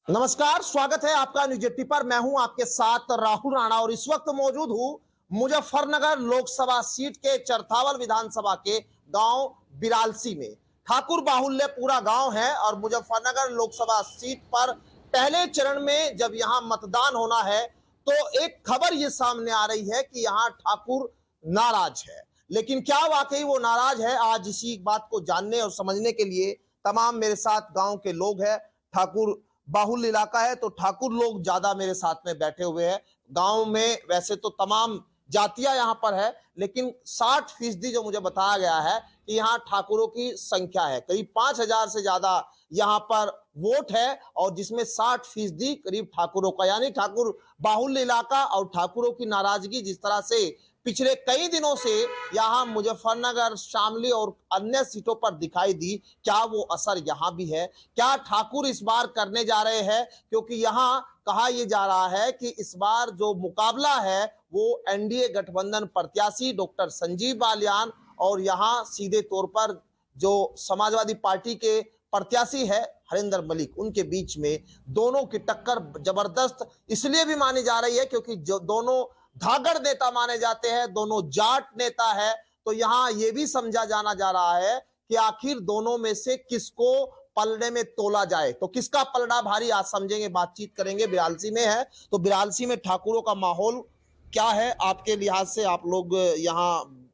नमस्कार, स्वागत है आपका न्यूज 80 पर। मैं हूं आपके साथ राहुल राणा और इस वक्त मौजूद हूं मुजफ्फरनगर लोकसभा सीट के चरथावल विधानसभा के गांव बिरालसी में। ठाकुर बाहुल्यपुरा गांव है और मुजफ्फरनगर लोकसभा सीट पर पहले चरण में जब यहां मतदान होना है तो एक खबर ये सामने आ रही है कि यहां ठाकुर नाराज है। लेकिन क्या वाकई वो नाराज है? आज इसी बात को जानने और समझने के लिए तमाम मेरे साथ गांव के लोग हैं। ठाकुर बाहुल्य इलाका है तो ठाकुर लोग ज्यादा मेरे साथ में बैठे हुए हैं। गांव में वैसे तो तमाम जातियां यहां पर है, लेकिन 60% जो मुझे बताया गया है कि यहाँ ठाकुरों की संख्या है। करीब 5,000 से ज्यादा यहाँ पर वोट है और जिसमें 60% करीब ठाकुरों का, यानी ठाकुर बाहुल्य इलाका और ठाकुरों की नाराजगी जिस तरह से पिछले कई दिनों से यहां मुजफ्फरनगर, शामली और अन्य सीटों पर दिखाई दी, क्या वो असर यहां भी है? क्या ठाकुर इस बार करने जा रहे हैं? क्योंकि यहां कहा यह जा रहा है कि इस बार जो मुकाबला है वो एनडीए गठबंधन प्रत्याशी डॉक्टर संजीव बालियान और यहां सीधे तौर पर जो समाजवादी पार्टी के प्रत्याशी है हरिंदर मलिक, उनके बीच में दोनों की टक्कर जबरदस्त इसलिए भी मानी जा रही है क्योंकि जो दोनों धागड़ नेता माने जाते हैं, दोनों जाट नेता है। तो यहां यह भी समझा जाना जा रहा है कि आखिर दोनों में से किसको पलड़े में तोला जाए, तो किसका पलड़ा भारी आज समझेंगे, बातचीत करेंगे। बिरालसी में है तो बिरालसी में ठाकुरों का माहौल क्या है आपके लिहाज से? आप लोग यहाँ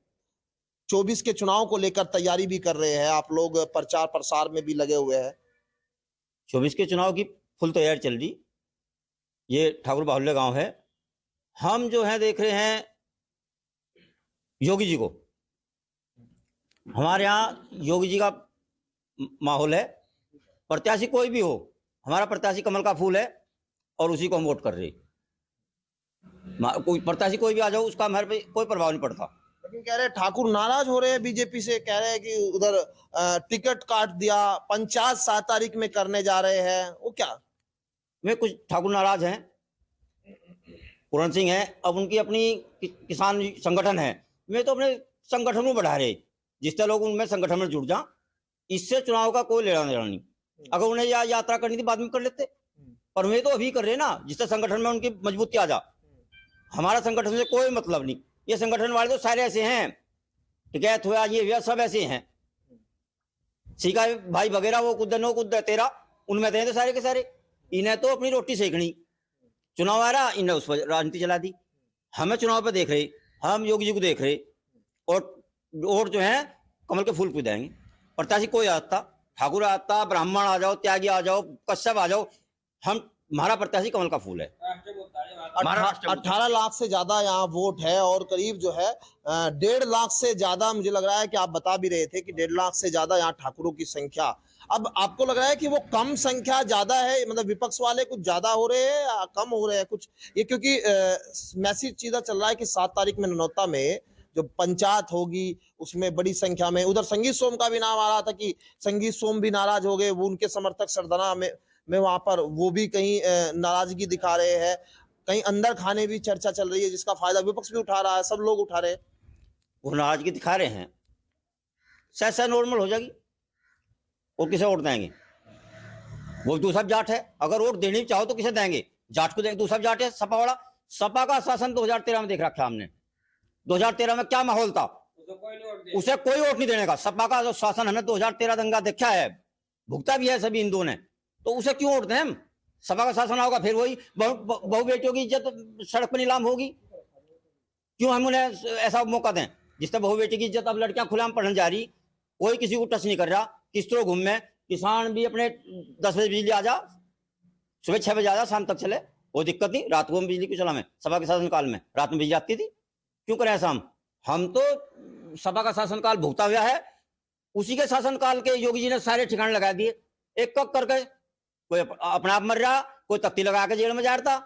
24 के चुनाव को लेकर तैयारी भी कर रहे हैं, आप लोग प्रचार प्रसार में भी लगे हुए हैं। 24 के चुनाव की फुल तैयारी चल रही। ये ठाकुर बाहुल्य गांव है। हम जो है देख रहे हैं योगी जी को। हमारे यहाँ योगी जी का माहौल है। प्रत्याशी कोई भी हो, हमारा प्रत्याशी कमल का फूल है और उसी को हम वोट कर रहे। कोई प्रत्याशी कोई भी आ जाओ, उसका हमारे पे कोई प्रभाव नहीं पड़ता। लेकिन कह रहे ठाकुर नाराज हो रहे हैं बीजेपी से, कह रहे हैं कि उधर टिकट काट दिया, पंचायत 7 तारीख में करने जा रहे हैं, वो क्या? वे कुछ ठाकुर नाराज हैं। पूरन सिंह है, अब उनकी अपनी किसान संगठन है, वे तो अपने संगठन में बढ़ा रहे। जिस तरह लोग उनमें संगठन में जुड़ जा, इससे चुनाव का कोई लेना देना नहीं। अगर उन्हें यात्रा करनी थी बाद में कर लेते, पर वे तो अभी कर रहे ना, जिससे संगठन में उनकी मजबूती आ जा। हमारा संगठन से कोई मतलब नहीं। ये संगठन वाले तो सारे ऐसे हैं, टिकैत हुआ, ये हुआ, सब ऐसे हैं। सीखा भाई वगैरह वो कुद तेरा, उनमें थे सारे के सारे। इन्हें तो अपनी रोटी सेकनी, चुनाव आ रहा, इन्हें उस पर राजनीति चला दी। हमें चुनाव पे देख रहे, हम योगी जी को देख रहे और जो है कमल के फूल पे देंगे। प्रत्याशी कोई आता, ठाकुर आता, ब्राह्मण आ जाओ, त्यागी आ जाओ, कश्यप आ जाओ, हमारा प्रत्याशी कमल का फूल है। 18 लाख से ज्यादा यहाँ वोट है और करीब जो है 1.5 लाख से ज्यादा, मुझे लग रहा है कि आप बता भी रहे थे कि 1.5 लाख से ज्यादा यहाँ ठाकुरों की संख्या। अब आपको लग रहा है कि वो कम संख्या ज्यादा है, मतलब विपक्ष वाले कुछ ज्यादा हो रहे हैं या कम हो रहे हैं कुछ? ये क्योंकि मैसेज सीधा चल रहा है कि 7 तारीख में ननौता में जो पंचायत होगी उसमें बड़ी संख्या में, उधर संगीत सोम का भी नाम आ रहा था कि संगीत सोम भी नाराज हो गए, वो उनके समर्थक सरदना में वहां पर वो भी कहीं नाराजगी दिखा रहे हैं। कहीं अंदर खाने भी चर्चा चल रही है जिसका फायदा विपक्ष भी उठा रहा है, सब लोग उठा रहे हैं। वो नाराजगी दिखा रहे हैं, शायद नॉर्मल हो जाएगी। और किसे वोट देंगे? वो दूसरा जाट है, अगर वोट देनी चाहो तो किसे देंगे? जाट को देंगे। दूसरा जाट है सपा वाला। सपा का शासन 2013 में देख रखा हमने। 2013 में क्या माहौल था? उसे कोई वोट नहीं देने का। सपा का जो शासन हमने 2013 दंगा देखा है, भुगता भी है सभी हिंदुओं ने, तो उसे क्यों वोट दें हम? सपा का शासन होगा, फिर वही बहु बेटियों की इज्जत सड़क पर नीलाम होगी। क्यों हम उन्हें ऐसा मौका दें? जिस तरह बहु बेटी की इज्जत, अब लड़कियां खुलेआम पढ़ने जा रही, कोई किसी को टच नहीं कर रहा। किस तरह घूम में किसान भी अपने 10 बजे बिजली आ जा, सुबह 6 बजे आ जा, शाम तक चले, वो दिक्कत नहीं। रात को हम बिजली क्यों चला? में सपा के शासनकाल में रात में बिजली आती थी, क्यों करें ऐसा? हम तो सपा का शासनकाल भुगता हुआ है। उसी के शासनकाल के योगी जी ने सारे ठिकाने लगा दिए, एक कक करके। कोई अपने आप मर रहा, कोई तख्ती लगा के जेल में जा रहा,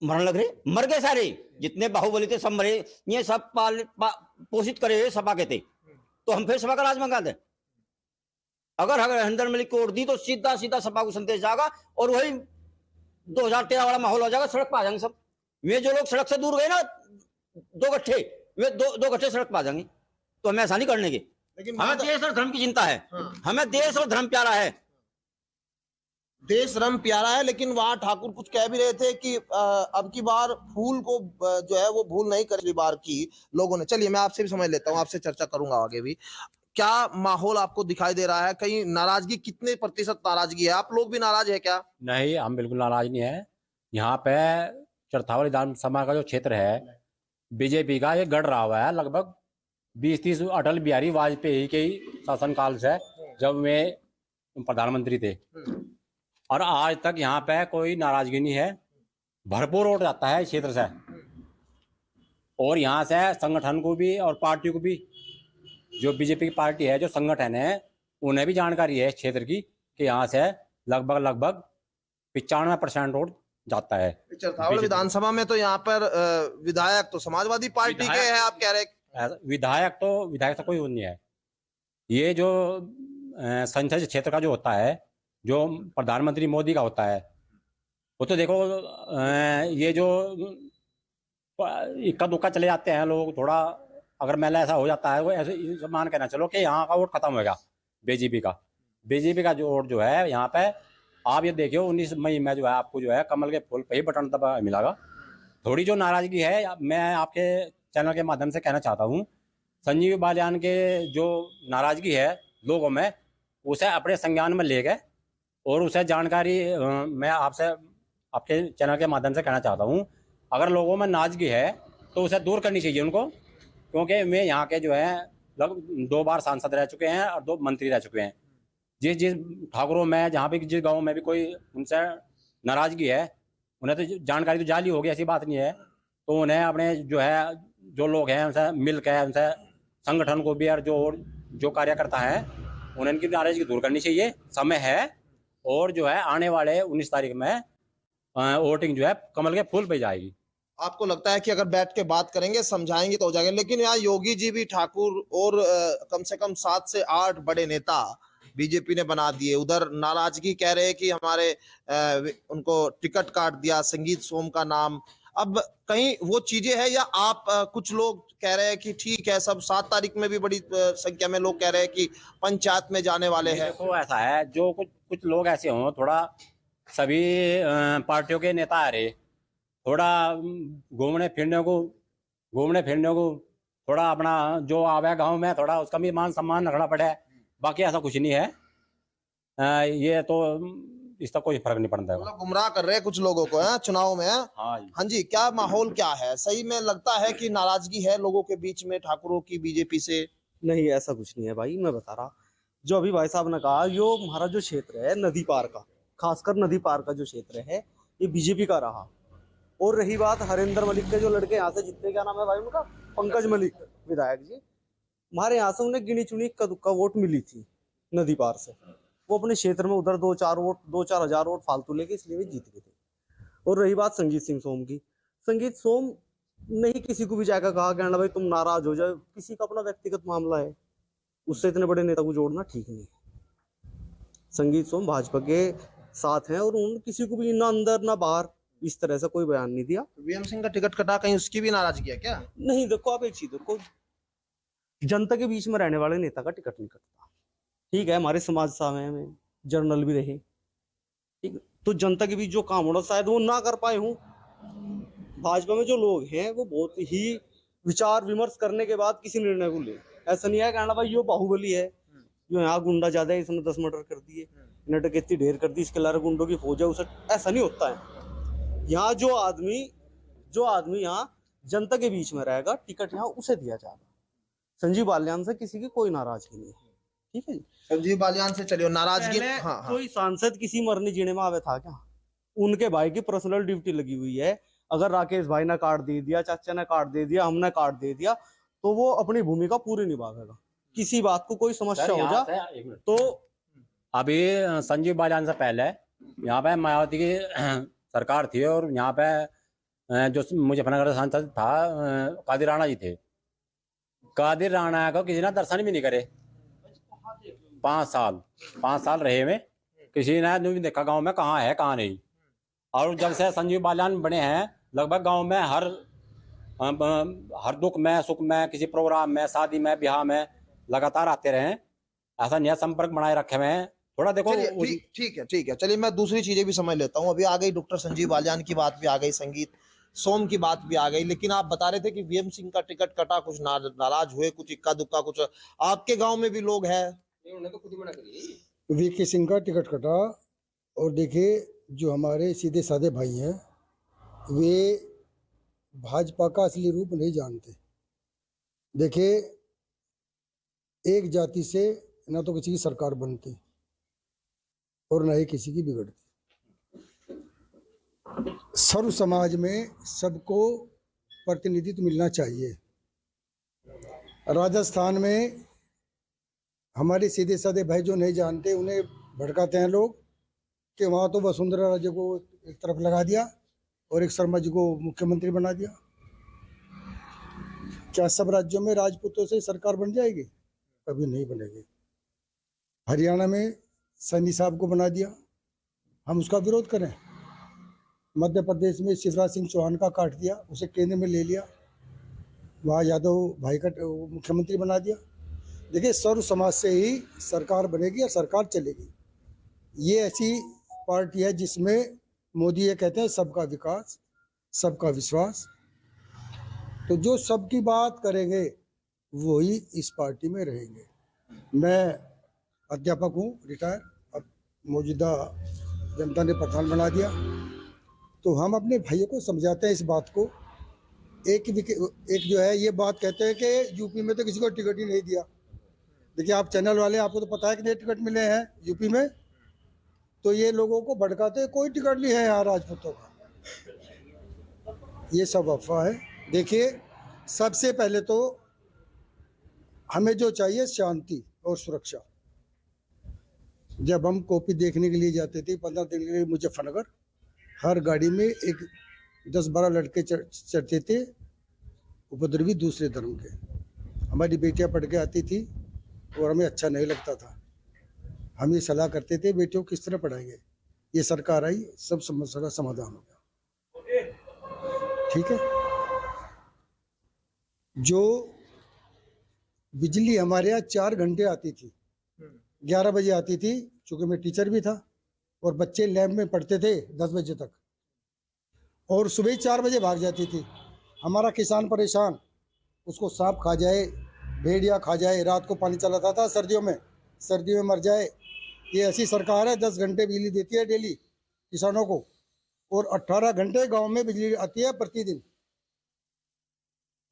मरने लग रहे, मर गए सारे। जितने बाहुबली थे सब मरे। ये सब पोषित करे सपा के थे, तो हम फिर सपा का राज मंगा दें? अगर हरिंदर मलिक को वोट दी तो सीधा सीधा सपा को संदेश जाएगा और वही 2013 वाला माहौल हो जाएगा। सड़क पर आ जाएंगे सब। वे जो लोग सड़क से दूर गए ना, 2 गट्ठे, वे 2 गट्ठे सड़क पर आ जाएंगे। तो हमें ऐसा नहीं करने के। लेकिन हमें देश और धर्म की चिंता है। हाँ। हमें देश और धर्म प्यारा है। देश रंग प्यारा है, लेकिन वहां ठाकुर कुछ कह भी रहे थे कि अब की बार फूल को जो है वो भूल नहीं करी बार की लोगों ने। चलिए मैं आपसे भी समझ लेता हूँ, आपसे चर्चा करूंगा आगे भी। क्या माहौल आपको दिखाई दे रहा है? कहीं नाराजगी, कितने प्रतिशत नाराजगी है? आप लोग भी नाराज है क्या? नहीं, हम बिल्कुल नाराज नहीं है। यहाँ पे चरथावल विधानसभा का जो क्षेत्र है, बीजेपी का ये गढ़ रहा हुआ है लगभग 20-30 अटल बिहारी वाजपेयी के ही शासनकाल से, जब वे प्रधानमंत्री थे। और आज तक यहाँ पे कोई नाराजगी नहीं है। भरपूर वोट जाता है इस क्षेत्र से, और यहाँ से संगठन को भी और पार्टी को भी, जो बीजेपी की पार्टी है, जो संगठन है, उन्हें भी जानकारी है इस क्षेत्र की कि यहाँ से लगभग 95% वोट जाता है। चरथावल विधानसभा में तो यहाँ पर विधायक तो समाजवादी पार्टी के हैं, आप कह रहे हैं। विधायक तो कोई नहीं है। ये जो संसदीय क्षेत्र का जो होता है, जो प्रधानमंत्री मोदी का होता है, वो तो देखो ये जो इक्का दुक्का चले जाते हैं लोग, थोड़ा अगर मेला ऐसा हो जाता है, वो ऐसे मान के ना चलो कि यहाँ का वोट खत्म होगा बीजेपी का जो वोट जो है यहाँ पे, आप ये देखियो 19 मई में जो है आपको जो है कमल के फूल पे ही बटन दबा मिलेगा। थोड़ी जो नाराजगी है, मैं आपके चैनल के माध्यम से कहना चाहता हूँ, संजीव बालियान के जो नाराजगी है लोगों में, उसे अपने संज्ञान में ले गए, और उसे जानकारी मैं आपसे आपके चैनल के माध्यम से कहना चाहता हूँ, अगर लोगों में नाराजगी है तो उसे दूर करनी चाहिए उनको, क्योंकि वे यहाँ के जो है लगभग 2 बार सांसद रह चुके हैं और 2 मंत्री रह चुके हैं। जिस ठाकुरों में, जहाँ भी जिस गांव में भी कोई उनसे नाराजगी है, उन्हें तो जानकारी तो जाली होगी, ऐसी बात नहीं है, तो उन्हें अपने जो है जो लोग हैं उनसे मिल के, उनसे संगठन को भी और जो कार्यकर्ता हैं, उन्हें इनकी नाराजगी दूर करनी चाहिए। समय है, और जो है आने वाले 19 तारीख में वोटिंग जो है कमल के फूल पे जाएगी। आपको लगता है कि अगर बैठ के बात करेंगे, समझाएंगे तो हो जाएगा? लेकिन यहाँ योगी जी भी ठाकुर और कम से कम 7 से 8 बड़े नेता बीजेपी ने बना दिए। उधर नाराजगी कह रहे हैं कि हमारे उनको टिकट काट दिया, संगीत सोम का नाम। अब कहीं वो चीजें है, या आप कुछ लोग कह रहे हैं कि ठीक है, सब 7 तारीख में भी बड़ी संख्या में लोग कह रहे हैं कि पंचायत में जाने वाले हैं? देखो ऐसा है, जो कुछ लोग ऐसे हों, थोड़ा सभी पार्टियों के नेता आ रहे, थोड़ा घूमने फिरने को थोड़ा अपना जो आवे गांव में, थोड़ा उसका भी मान सम्मान रखना पड़े। बाकी ऐसा कुछ नहीं है। ये तो इसका कोई फर्क नहीं पड़ता है। मतलब गुमराह कर रहे हैं कुछ लोगों को है चुनाव में। हाँ जी, क्या माहौल क्या है? सही में लगता है कि नाराजगी है लोगों के बीच में ठाकुरों की बीजेपी से? नहीं, ऐसा कुछ नहीं है भाई, मैं बता रहा। जो अभी भाई साहब ने कहा, यो हमारा जो क्षेत्र है नदी पार का, खासकर नदी पार का जो क्षेत्र है, ये बीजेपी का रहा। और रही बात हरिंदर मलिक के, जो लड़के यहाँ से जितने, क्या नाम है भाई उनका, पंकज मलिक विधायक जी, हमारे यहाँ से उन्हें गिनी चुनी इक्का दुक्का वोट मिली थी नदी पार से। वो अपने क्षेत्र में उधर 2-4 हजार वोट फालतू लेके इसलिए भी जीत गए थे। और रही बात संगीत सिंह सोम की, संगीत सोम नहीं किसी को भी जाकर कहा कहना भाई तुम नाराज हो जाए, किसी का अपना व्यक्तिगत मामला है, उससे इतने बड़े नेता को जोड़ना ठीक नहीं है। संगीत सोम भाजपा के साथ हैं, और उन्होंने किसी को भी ना अंदर ना बाहर इस तरह से कोई बयान नहीं दिया। वीएम सिंह का टिकट कटा, कहीं उसकी भी नाराजगी है क्या? नहीं, देखो आप एक चीज देखो, जनता के बीच में रहने वाले नेता का टिकट नहीं कटता। ठीक है, हमारे समाज सेवा में जर्नल भी रहे, ठीक, तो जनता के बीच जो काम होना शायद वो ना कर पाए हूँ। भाजपा में जो लोग हैं वो बहुत ही विचार विमर्श करने के बाद किसी निर्णय को ले। ऐसा नहीं है कहना भाई यो बाहुबली है, जो यहाँ गुंडा ज्यादा है, इसने 10 मर्डर कर दिए, इन्हें डकैती ढेर कर दी, इसके अलावा गुंडों की फौज है, उसे ऐसा नहीं होता है। यहाँ जो आदमी यहाँ जनता के बीच में रहेगा, टिकट यहाँ उसे दिया जाएगा। संजीव बालियान से किसी की कोई नाराजगी नहीं है, ठीक है जी। संजीव बालियान से चलिए, नाराजगी हाँ। कोई सांसद किसी मरने जीने में आवे था क्या? उनके भाई की पर्सनल ड्यूटी लगी हुई है। अगर राकेश भाई ने कार्ड दे दिया, चाचा ने कार्ड दे दिया, हमने कार्ड दे दिया, तो वो अपनी भूमिका पूरी निभाएगा। किसी बात को कोई समस्या हो जाए तो अभी संजीव बालियान से पहले यहाँ पे मायावती की सरकार थी, और यहाँ पे जो मुजफ्फरनगर सांसद था कादिर राणा जी थे। कादिर राणा को किसी ने दर्शन भी नहीं करे 5 साल रहे में, किसी ने नहीं देखा गांव में कहाँ है कहाँ नहीं। और जब से संजीव बालियान बने हैं, लगभग गांव में हर दुख में सुख में, किसी प्रोग्राम में, शादी में, ब्याह में लगातार आते रहे। ऐसा नहीं है, संपर्क बनाए रखे हुए हैं थोड़ा देखो चलिए ठीक है चलिए, मैं दूसरी चीजें भी समझ लेता हूँ। अभी आ गई डॉक्टर संजीव बालियान की बात भी आ गई, संगीत सोम की बात भी आ गई, लेकिन आप बता रहे थे कि वीएम सिंह का टिकट कटा, कुछ नाराज हुए, कुछ इक्का दुक्का, कुछ आपके गांव में भी लोग हैं। वीके सिंह का टिकट कटा। और देखिए, जो हमारे सीधे साधे भाई हैं वे भाजपा का असली रूप नहीं जानते। देखिए, एक जाति से ना तो किसी की सरकार बनती और ना ही किसी की बिगड़ती। सर्व समाज में सबको प्रतिनिधित्व मिलना चाहिए। राजस्थान में हमारे सीधे साधे भाई जो नहीं जानते, उन्हें भड़काते हैं लोग कि वहाँ तो वसुंधरा राजे को एक तरफ लगा दिया और एक शर्मा जी को मुख्यमंत्री बना दिया। क्या सब राज्यों में राजपूतों से सरकार बन जाएगी? कभी नहीं बनेगी। हरियाणा में सैनी साहब को बना दिया, हम उसका विरोध करें। मध्य प्रदेश में शिवराज सिंह चौहान का काट दिया, उसे केंद्र में ले लिया, वहाँ यादव भाई का मुख्यमंत्री बना दिया। देखिए, सर्व समाज से ही सरकार बनेगी और सरकार चलेगी। ये ऐसी पार्टी है जिसमें मोदी ये कहते हैं सबका विकास, सबका विश्वास। तो जो सबकी बात करेंगे वही इस पार्टी में रहेंगे। मैं अध्यापक हूँ, रिटायर, अब मौजूदा जनता ने प्रधान बना दिया, तो हम अपने भाइयों को समझाते हैं इस बात को। एक जो है ये बात कहते हैं कि यूपी में तो किसी को टिकट ही नहीं दिया। देखिए, आप चैनल वाले, आपको तो पता है कितने टिकट मिले हैं यूपी में, तो ये लोगों को भड़काते हैं कोई टिकट नहीं है यहाँ राजपूतों का। ये सब अफवाह है। देखिए, सबसे पहले तो हमें जो चाहिए शांति और सुरक्षा। जब हम कॉपी देखने के लिए जाते थे 15 दिन के लिए मुजफ्फरनगर, हर गाड़ी में एक 10-12 लड़के चढ़ते थे, उपद्रवी दूसरे धर्म के। हमारी बेटियां पढ़ के आती थी और हमें अच्छा नहीं लगता था। हम ये सलाह करते थे बेटियों को किस तरह पढ़ाएंगे। ये सरकार आई, सब समस्या का समाधान हो गया। ठीक है। जो बिजली हमारे यहाँ 4 घंटे आती थी, 11 बजे आती थी, चूंकि मैं टीचर भी था और बच्चे लैब में पढ़ते थे 10 बजे तक, और सुबह 4 बजे भाग जाती थी। हमारा किसान परेशान, उसको सांप खा जाए, भेड़िया खा जाए, रात को पानी चलाता था, सर्दियों में मर जाए। ये ऐसी सरकार है, 10 घंटे बिजली देती है डेली किसानों को, और 18 घंटे गांव में बिजली आती है प्रतिदिन।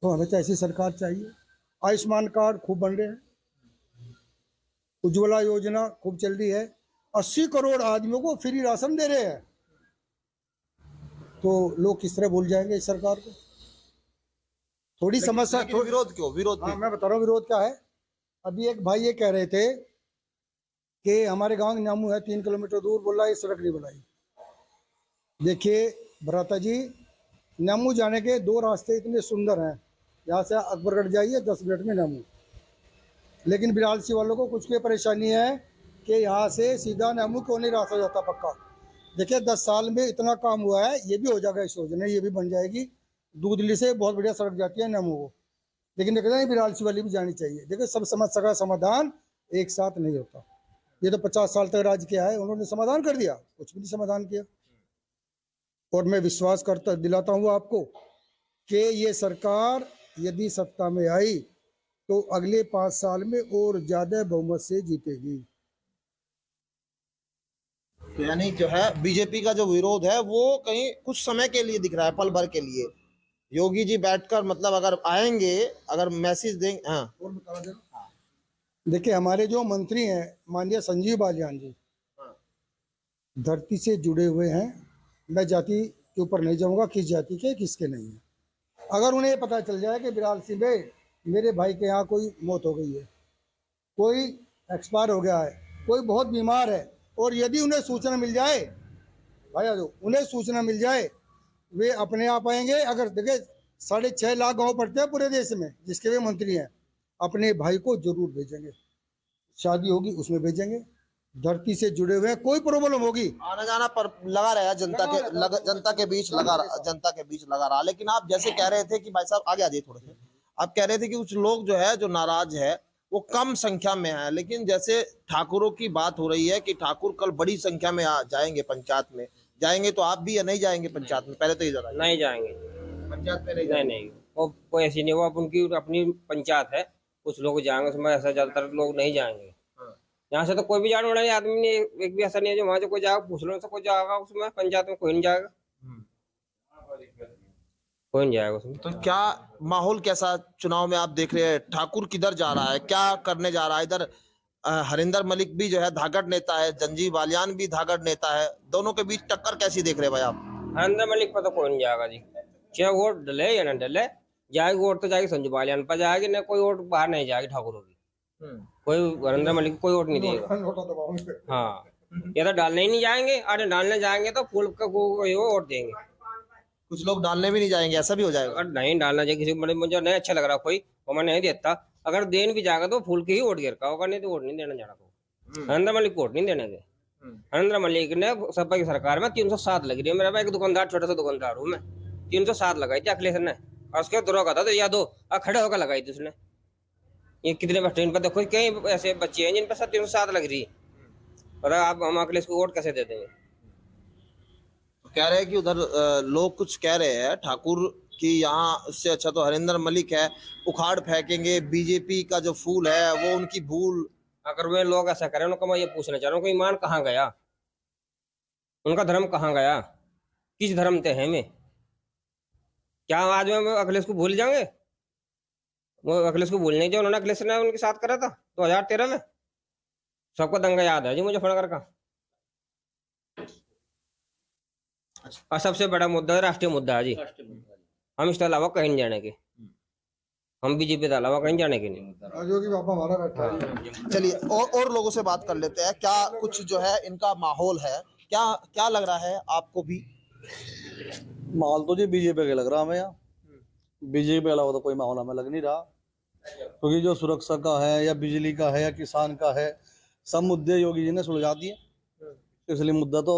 तो हमें तो ऐसी सरकार चाहिए। आयुष्मान कार्ड खूब बन रहे हैं, उज्ज्वला योजना खूब चल रही है, 80 करोड़ आदमियों को फ्री राशन दे रहे हैं। तो लोग किस तरह भूल जाएंगे इस सरकार को? थोड़ी समस्या। विरोध क्यों? विरोध हाँ, मैं बता रहा हूँ विरोध क्या है। अभी एक भाई ये कह रहे थे कि हमारे गांव न्यामू है 3 किलोमीटर दूर, बोल रहा है सड़क नहीं बनाई। देखिए भ्राता जी, न्यामू जाने के 2 रास्ते इतने सुंदर हैं। यहाँ से अकबरगढ़ जाइए 10 मिनट में न्यामू, लेकिन बिरालसी वालों को कुछ की परेशानी है कि यहाँ से सीधा न्यामू क्यों नहीं रास्ता जाता पक्का। देखिए 10 साल में इतना काम हुआ है, ये भी हो जाएगा इस योजना, ये भी बन जाएगी। दूधली से बहुत बढ़िया सड़क जाती है न्यामू को, लेकिन देखते हैं बिरालसी वाली भी जानी चाहिए। देखिए, सब समस्या का समाधान एक साथ नहीं होता। ये तो 50 साल तक राज किया है, उन्होंने समाधान कर दिया? कुछ भी नहीं समाधान किया। और मैं विश्वास करता दिलाता हूँ आपको कि ये सरकार यदि सत्ता में आई तो अगले 5 साल में और ज्यादा बहुमत से जीतेगी। तो यानी जो है बीजेपी का जो विरोध है वो कहीं कुछ समय के लिए दिख रहा है, पल भर के लिए। योगी जी बैठकर मतलब अगर आएंगे, अगर मैसेज देंगे। हाँ, और बता देना। देखिए, हमारे जो मंत्री हैं माननीय संजीव बालियान जी, धरती से जुड़े हुए हैं। मैं जाति के ऊपर नहीं जाऊंगा, किस जाति के किसके नहीं है। अगर उन्हें पता चल जाए कि बिरालसी में मेरे भाई के यहाँ कोई मौत हो गई है, कोई एक्सपायर हो गया है, कोई बहुत बीमार है, और यदि उन्हें सूचना मिल जाए, भाई उन्हें सूचना मिल जाए, वे अपने आप आएंगे। अगर देखिए 6.5 लाख गांव पड़ते हैं पूरे देश में जिसके वे मंत्री हैं, अपने भाई को जरूर भेजेंगे। शादी होगी उसमें भेजेंगे। धरती से जुड़े हुए हैं, कोई प्रॉब्लम होगी आना जाना पर लगा रहा, जनता के बीच लगा रहा। लेकिन आप जैसे कह रहे थे कि भाई साहब आगे आ जाइए थोड़े से, आप कह रहे थे कि कुछ लोग जो है जो नाराज है वो कम संख्या में है, लेकिन जैसे ठाकुरों की बात हो रही है कि ठाकुर कल बड़ी संख्या में जाएंगे पंचायत में, जाएंगे तो आप भी या नहीं जाएंगे पंचायत में? पहले तो ये जरा नहीं जाएंगे। पंचायत में नहीं नहीं जाएंगे। नहीं, वो कोई ऐसी नहीं, वो अब उनकी अपनी पंचायत है, कुछ लोग जाएंगे उसमें, ऐसा ज्यादातर लोग नहीं जाएंगे। हाँ। यहाँ से तो कोई भी जाने वाला नहीं, आदमी नहीं, एक भी ऐसा नहीं है जो वहाँ से कोई जाएगा, पूछ लो से कोई जाएगा उसमें, पंचायत में कोई नहीं जाएगा, कोई नहीं जाएगा उसमें। तो क्या माहौल कैसा चुनाव में आप देख रहे हैं? ठाकुर किधर जा रहा है, क्या करने जा रहा है? इधर हरिंदर मलिक भी जो है धागड़ नेता है, संजीव बालियान भी धागड़ नेता है, दोनों के बीच टक्कर कैसी देख रहे हैं भाई आप? हरिंदर मलिक पर तो कोई नहीं जाएगा जी, चाहे वोट डले या न डले, जाएगी वोट तो जाएगी संजू बालियान पर जाएगी, न कोई वोट बाहर नहीं जाएगी ठाकुरों की, कोई हरिंदर मलिक को कोई वोट नहीं देगा। हाँ, ये तो डालने ही नहीं जाएंगे, अरे डालने जाएंगे तो फूल का कोई वोट देंगे। कुछ लोग डालने भी नहीं जाएंगे, ऐसा भी हो जाएगा? अगर नहीं डालना चाहिए किसी को, मुझे नहीं अच्छा लग रहा कोई, वो मैं नहीं देता, अगर देन भी जाएगा तो फूल के ही वोट गिर का होगा, नहीं तो वोट नहीं देना जाना को। हरिंदर मलिक को वोट नहीं देने के। हरिंदर मलिक ने सपा की सरकार में 307 लग रही है, मेरा भाई एक दुकानदार, छोटा सा दुकानदार हूँ मैं, 307 लगाई थी अखिलेश ने, और उसके द्रोह का था तो यादव खड़े होकर लगाई थी उसने। ये कितने बस ट्रेन पर देखो, कई ऐसे बच्चे हैं जिन पर 307 लग रही है, और आप हम अखिलेश को वोट कैसे दे देंगे? कह रहे हैं कि उधर लोग कुछ कह रहे हैं ठाकुर कि यहाँ उससे अच्छा तो हरिंदर मलिक है, उखाड़ फेंकेंगे, बीजेपी का जो फूल है वो उनकी भूल। अगर वे लोग ऐसा करें, उनको मैं ये पूछना चाह रहा हूँ, उनका ईमान कहाँ गया, उनका धर्म कहाँ गया, किस धर्म से हैं में? क्या आज में अखिलेश को भूल जाएंगे? वो अखिलेश को भूल नहीं जाए, उन्होंने अखिलेश ने उनके साथ करा था 2013 में, सबको दंगा याद है जी मुजफ्फरनगर का। और सबसे बड़ा मुद्दा राष्ट्रीय मुद्दा है जी, हम इसके अलावा कहीं नहीं जाने के, हम बीजेपी के अलावा कहीं जाने के नहीं। योगी बाबा हमारा बैठा है। चलिए और लोगों से बात कर लेते हैं, क्या कुछ जो है इनका माहौल है, क्या क्या लग रहा है आपको भी? माहौल तो जी बीजेपी का लग रहा हमें यहाँ, बीजेपी के अलावा तो कोई माहौल हमें लग नहीं रहा, क्योंकि जो सुरक्षा का है या बिजली का है या किसान का है, सब मुद्दे योगी जी ने सुलझा दिए, इसलिए मुद्दा तो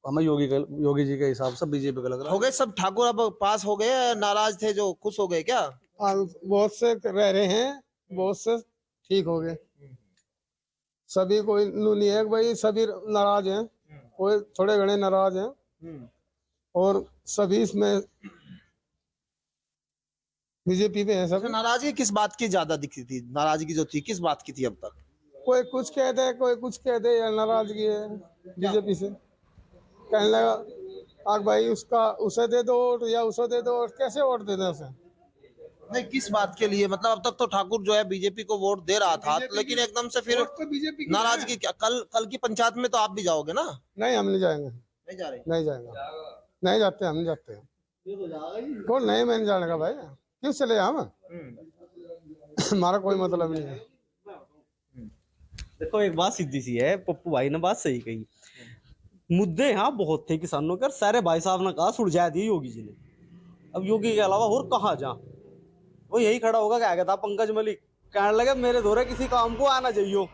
हमें योगी जी के हिसाब से बीजेपी का लग रहा हो गए सब ठाकुर अब पास हो गए, नाराज थे जो खुश हो गए क्या? बहुत से रह रहे हैं, बहुत से ठीक हो गए, सभी कोई नहीं है भाई, सभी नाराज हैं, कोई थोड़े घने नाराज हैं, और सभी इसमें बीजेपी पे है सब। नाराजगी किस बात की ज्यादा दिखती थी? नाराजगी जो थी किस बात की थी अब तक? कोई कुछ कहते है, कोई कुछ कहते या नाराजगी है बीजेपी से, कहने लगा आग भाई उसका उसे दे दो वोट या उसे दे दो वोट, कैसे वोट दे दें उसे? नहीं, किस बात के लिए? मतलब अब तक तो ठाकुर जो है बीजेपी को वोट दे रहा था, लेकिन एकदम से फिर तो बीजेपी नाराजगी क्या? कल की पंचायत में तो आप भी जाओगे ना? नहीं, हम नहीं जाएंगे, नहीं जा रहे? नहीं जाएंगे, नहीं जाते, हम नहीं जाते हैं। कौन नहीं, मैं नहीं जाने का भाई, क्यों चले हम, हमारा कोई मतलब नहीं है। देखो एक बात सीधी सी है, पप्पू भाई ने बात सही कही, मुद्दे यहाँ बहुत थे किसानों के, सारे भाई साहब ने कहा सुलझा दिए योगी जी ने, अब योगी के अलावा और कहाँ जा, वो यही खड़ा होगा, क्या कहता पंकज मलिक, कहने लगे मेरे दौरे किसी काम को आना चाहिए,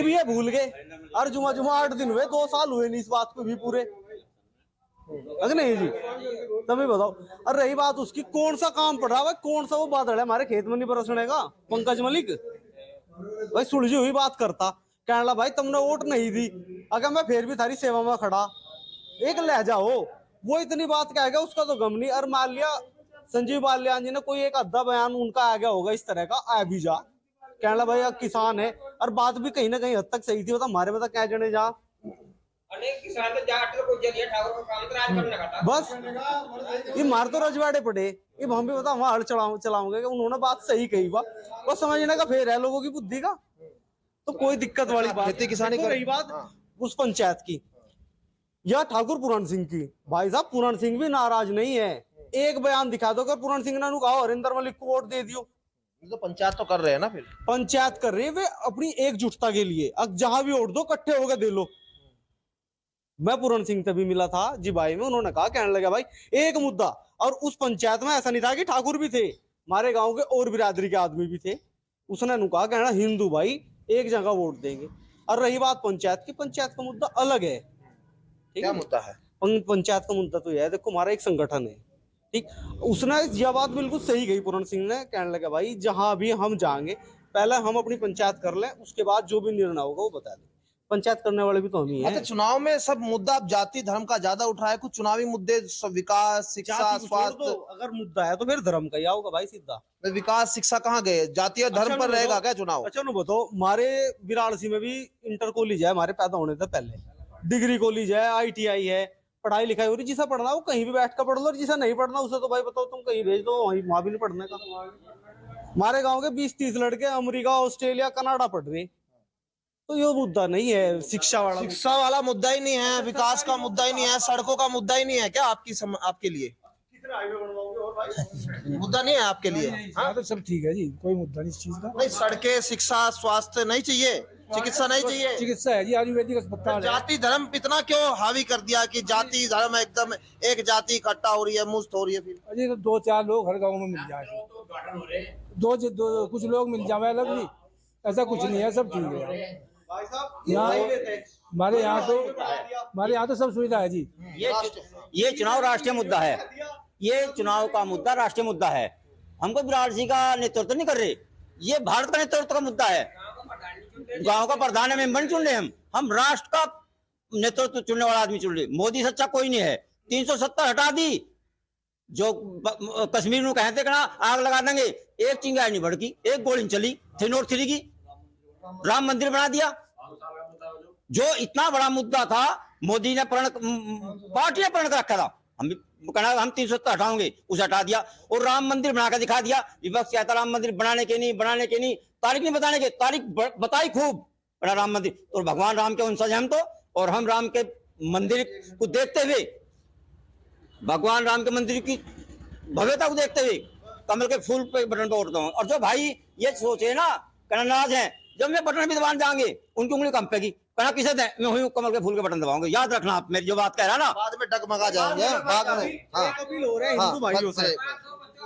ये भूल गए, और जुमा 8 दिन हुए, 2 साल हुए नहीं इस बात को भी पूरे, अगर नहीं जी तभी बताओ। और रही बात उसकी, कौन सा काम पड़ रहा है, कौन सा वो बादल है हमारे खेत में नहीं बरसने का, पंकज मलिक भाई सुलझी हुई बात करता, कहने लगा भाई तुमने वोट नहीं दी, अगर मैं फिर भी थारी सेवा में खड़ा, एक लहजा हो, वो इतनी बात कहेगा उसका तो गम नहीं। और मान लिया संजीव बालियान जी ने कोई एक अद्धा बयान उनका आ गया होगा इस तरह का, आ भी जा, कहने लगा भाई अब किसान है, और बात भी कहीं ना कहीं हद तक सही थी, तो हमारे में तो क्या जने जा किसान तो जाट को जरिए ठाकुर को काम तो राज करने का था। बस ये मार तो रजवाड़े पड़े, ये हम भी बता वहां हल चलाऊंगे, उन्होंने बात सही कही, बस समझने का फेर है लोगों की बुद्धि का, तो कोई दिक्कत वाली बात। खेती किसानी देखो रही बात उस पंचायत की या ठाकुर पूरण सिंह की, भाई साहब पूरण सिंह भी नाराज नहीं है, एक बयान दिखा दो, पूरण सिंह ने कहा हरिंदर मलिक को वोट दे दियो, तो पंचायत तो कर रहे हैं ना, फिर पंचायत कर रही है वे अपनी एकजुटता के लिए, अब जहां भी वोट दो इकट्ठे होकर दे लो। मैं पूरण सिंह तभी मिला था जी भाई में, उन्होंने कहा, कहने लगा भाई एक मुद्दा, और उस पंचायत में ऐसा नहीं था कि ठाकुर भी थे, हमारे गांव के और बिरादरी के आदमी भी थे, उसने कहा कहना हिंदू भाई एक जगह वोट देंगे। और रही बात पंचायत की, पंचायत का मुद्दा अलग है, ठीक क्या है? मुद्दा है? पंचायत का मुद्दा तो यह है, देखो हमारा एक संगठन है, ठीक, उसने यह बात बिल्कुल सही कही पूरण सिंह ने, कहने लगा भाई जहां भी हम जाएंगे पहले हम अपनी पंचायत कर लें, उसके बाद जो भी निर्णय होगा वो बता दें। पंचायत करने वाले भी तो हम ही अच्छा, हैं। चुनाव में सब मुद्दा अब जाति धर्म का ज्यादा उठ रहा है, कुछ चुनावी मुद्दे विकास, शिक्षा, जाति को छोड़ दो, स्वास्थ्य। अगर मुद्दा है तो फिर धर्म का ही आओगा भाई सीधा। विकास शिक्षा कहाँ गए? जाति और धर्म अच्छा, पर नो रहेगा बताओ। क्या चुनाव? अच्छा नो बताओ, हमारे वाराणसी में भी इंटर कॉलेज है, हमारे पैदा होने से पहले डिग्री कॉलेज है, ITI है, पढ़ाई लिखाई हो रही। जिसे पढ़ना है वो कहीं भी बैठ कर पढ़ लो, और जिसे नहीं पढ़ना उसे तो भाई बताओ तुम कहीं भेज दो, वहीं वहां भी नहीं पढ़ने का। हमारे गांव के 20-30 लड़के अमेरिका, ऑस्ट्रेलिया, कनाडा पढ़ रहे, तो ये मुद्दा नहीं है शिक्षा वाला। शिक्षा वाला मुद्दा ही नहीं है, विकास का मुद्दा ही नहीं है, सड़कों का मुद्दा ही नहीं है क्या आपके लिए? मुद्दा नहीं है आपके लिए? हाँ तो सब ठीक है जी, कोई मुद्दा नहीं इस चीज का। नहीं, सड़कें, शिक्षा, स्वास्थ्य नहीं चाहिए, चिकित्सा नहीं चाहिए? चिकित्सा है जी, आयुर्वेदिक अस्पताल है। जाति धर्म इतना क्यों हावी कर दिया कि जाति धर्म एकदम एक जाति इकट्ठा हो रही है, मुस्त हो रही है? फिर अजी तो 2-4 लोग हर गांव में मिल जाए, दो कुछ लोग मिल जाए अलग भी, ऐसा कुछ नहीं है, सब ठीक है। भाई साहब यहाँ हमारे यहाँ तो सब सुविधा है जी। ये चुनाव राष्ट्रीय मुद्दा है, ये चुनाव का मुद्दा राष्ट्रीय मुद्दा है। हमको वाराणसी का नेतृत्व नहीं कर रहे, ये भारत का नेतृत्व का मुद्दा है। गांव का प्रधान मेंबर चुन रहे, हम राष्ट्र का नेतृत्व चुनने वाला आदमी चुन रहे। मोदी सच्चा कोई नहीं है। 370 हटा दी, जो कश्मीर में कहते ना आग लगा देंगे, एक चिंगारी नहीं भड़की, एक गोली चली थी नोट 3 की। राम मंदिर बना दिया, जो इतना बड़ा मुद्दा था, मोदी ने पार्टी ने प्रण कर रखा था। हम कहना हम 370 हटाओगे, उसे हटा दिया और राम मंदिर बना कर दिखा दिया। विपक्ष कहता राम मंदिर बनाने के नहीं, तारीख नहीं बताने के, तारीख बताई खूब बड़ा राम मंदिर। तो भगवान राम के वंशज हम तो, और हम राम के मंदिर को देखते हुए, भगवान राम के मंदिर की भव्यता को देखते हुए कमल के फूल पे बटन पे उठता हूँ। और जो भाई ये सोचे ना, कहना नाराज है, जब मैं बटन भी दबाने जाएंगे उनकी उंगली कंपेगी, कहना किसे दें, मैं हुई कमल के फूल के बटन दबाऊंगा। याद रखना आप मेरी जो बात कह रहा ना, बाद में डगमगा जाएंगे बाद में। हाँ, एक अपील हो रहा है हाँ, हिंदू भाइयों से।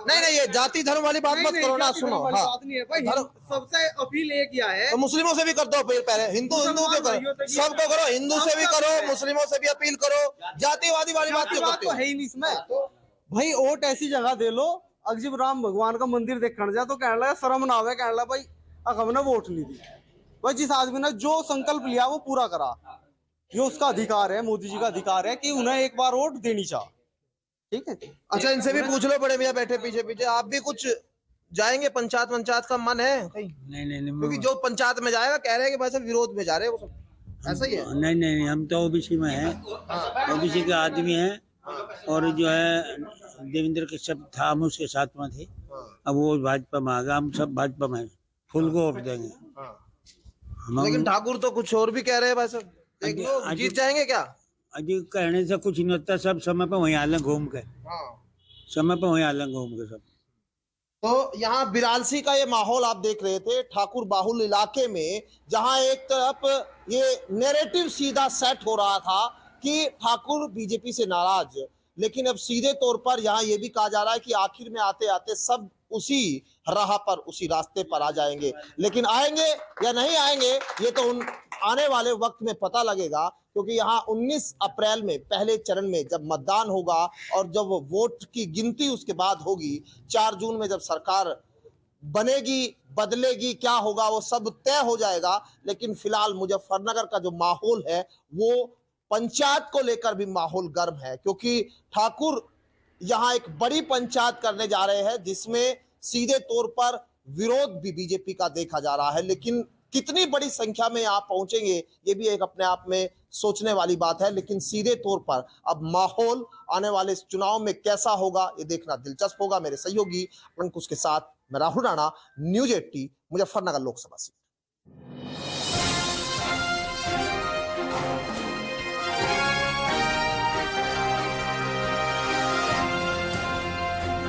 नहीं, ये जाति धर्म वाली बात मत करो ना, सुनो। हाँ, बात नहीं है भाई, सबसे अपील एक किया है। तो मुस्लिमों से भी कर दो अपील, पहले हिंदू क्यों करो? सबको करो, हिंदू से भी करो, मुस्लिमों से भी अपील करो, जातिवादी वाली बात क्यों करते तो हो? है ही नहीं इसमें। भाई वोट ऐसी जगह दे लो, अगर जब राम भगवान का मंदिर देखने जाए तो कहने लगा शर्म ना आवे, कहने लगा भाई अगर हमने वोट नहीं दी। भाई जिस आदमी ने जो संकल्प लिया वो पूरा करा, ये उसका अधिकार है, मोदी जी का अधिकार है कि उन्हें एक बार वोट देनी चाहिए। ठीक है। अच्छा, इनसे भी पूछ लो, बड़े भैया बैठे पीछे, आप भी कुछ जाएंगे? पंचायत का मन है कहीं? नहीं क्योंकि जो पंचायत में जाएगा कह रहे हैं कि भाई सब विरोध में जा रहे हैं, वो सब ऐसा ही है? नहीं, हम तो ओबीसी में हैं, ओबीसी के आदमी हैं, और जो है देवेंद्र के सब था, हम उसके साथ में थे। अब वो भाजपा में आ गया, हम सब भाजपा में फुल को वोट देंगे। लेकिन ठाकुर तो कुछ और भी कह रहे हैं भाई साहब, देख लो जीत जाएंगे क्या? अजी कहने से कुछ नहीं होता, सब समय पे वहीं आलें घूम के, समय पे वहीं आलें घूम के सब। तो यहाँ बिरालसी का ये माहौल आप देख रहे थे, ठाकुर बाहुल इलाके में, जहां एक तरफ ये नैरेटिव सीधा सेट हो रहा था कि ठाकुर बीजेपी से नाराज, लेकिन अब सीधे तौर पर यहाँ ये भी कहा जा रहा है कि आखिर में आते आते सब उसी राह पर, उसी रास्ते पर आ जाएंगे। लेकिन आएंगे या नहीं आएंगे ये तो उन आने वाले वक्त में पता लगेगा, क्योंकि यहाँ 19 अप्रैल में पहले चरण में जब मतदान होगा और जब वोट की गिनती उसके बाद होगी, 4 जून में जब सरकार बनेगी, बदलेगी, क्या होगा वो सब तय हो जाएगा। लेकिन फिलहाल मुजफ्फरनगर का जो माहौल है वो पंचायत को लेकर भी माहौल गर्म है, क्योंकि ठाकुर यहाँ एक बड़ी पंचायत करने जा रहे हैं जिसमें सीधे तौर पर विरोध भी बीजेपी का देखा जा रहा है। लेकिन कितनी बड़ी संख्या में यहाँ पहुंचेंगे ये भी एक अपने आप में सोचने वाली बात है। लेकिन सीधे तौर पर अब माहौल आने वाले इस चुनाव में कैसा होगा ये देखना दिलचस्प होगा। मेरे सहयोगी अंकुश के साथ मैं राहुल राणा, न्यूज़ 80 मुजफ्फरनगर लोकसभा सीट।